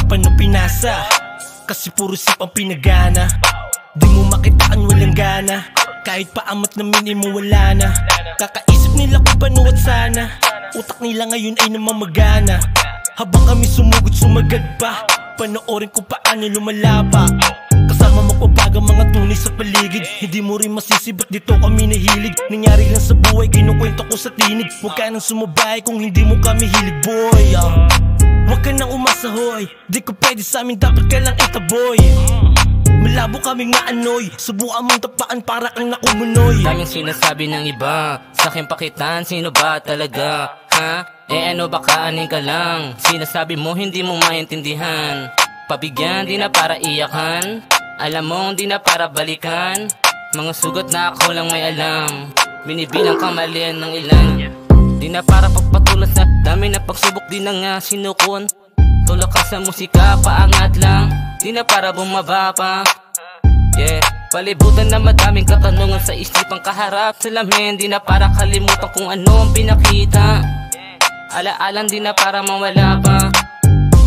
paano pinasa, kasi puro sip ang pinagana. Di mo makitaan walang gana, kahit paamot na minimo wala na. Kakaisip nila kung paano at sana, utak nila ngayon ay namamagana. Habang kami sumugod sumagad pa, panoorin ko paano lumalapa. Kasama magpapagang mga tunay sa paligid, hindi mo rin masisibot dito kami nahilig. Nangyari lang sa buhay, kinukwento ko sa tinig. Huwag ka nang sumabay kung hindi mo kami hilig, boy. Huwag ka nang umasa, hoy, di ko pwede sa amin, dapat ka lang itaboy. Malabo kaming maanoy, subukan mong tapaan para kang nakumunoy. Daming sinasabi ng iba, sa'kin pakitaan, sino ba talaga? Ha? Ano ba kaanin ka lang? Sinasabi mo hindi mo maintindihan. Pabigyan, di na para iyakan. Alam mo, di na para balikan. Mga sugat na ako lang may alam. Binibilang kamalian ng ilan. Di na para pagpatulas na dami na pagsubok, di na nga sinukon. Tulak ka sa musika, paangat lang. Di na para bumaba pa. Yeah, palibutan na madaming katanungan sa isipang kaharap salamin. Di na para kalimutan kung ano ang pinakita. Alaalan di na para mawala pa.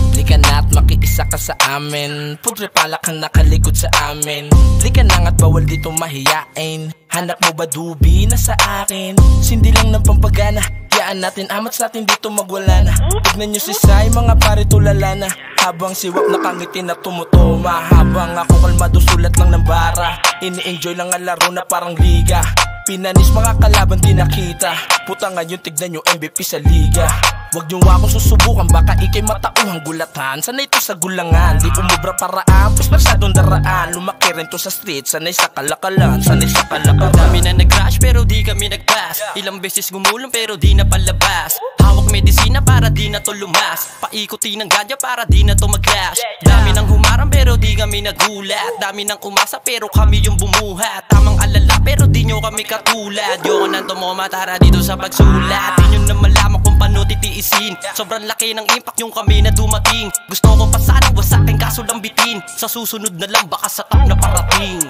Di ka na at makiisa ka sa amin. Pudre pala kang nakalikod sa amin. Di ka na nga't bawal dito mahiyain. Hanap mo ba dubi na sa akin? Sindi lang ng pampagana, yaan natin amat sa atin dito magwala na. Tignan nyo si Sai, mga pare tulala na. Habang siwak nakangiti na tumutuma, habang ako kalmado sulat lang ng bara. Ini-enjoy lang ang laro na parang liga. Pinanis mga kalaban di nakita. Puta ngayon tignan nyo MVP sa liga. Huwag nyo akong susubukan, baka ikay matauhang gulatan. Sanay to sa gulangan, di umubra paraan, pues masyadong daraan. Lumaki rin to sa street, sanay sa kalakalan, sanay sa kalakaran. Dami na nag-crash pero di kami nag-pass. Ilang beses gumulong pero di na palabas. Hawak medisina para di na to lumas. Paikuti ng gadya para di na to mag-clash. Dami nang humarang pero di kami nagulat. Dami nang umasa pero kami yung bumuhat. Tamang alala pero di nyo kami katulad. Yoko nang tumomatara dito sa pagsulat. Di nyo na malaman kung paano titiisin. Sobrang laki ng impact yung kami na dumating. Gusto ko pa sana wasakin kaso lambitin. Sa susunod na lang baka sa top na parating.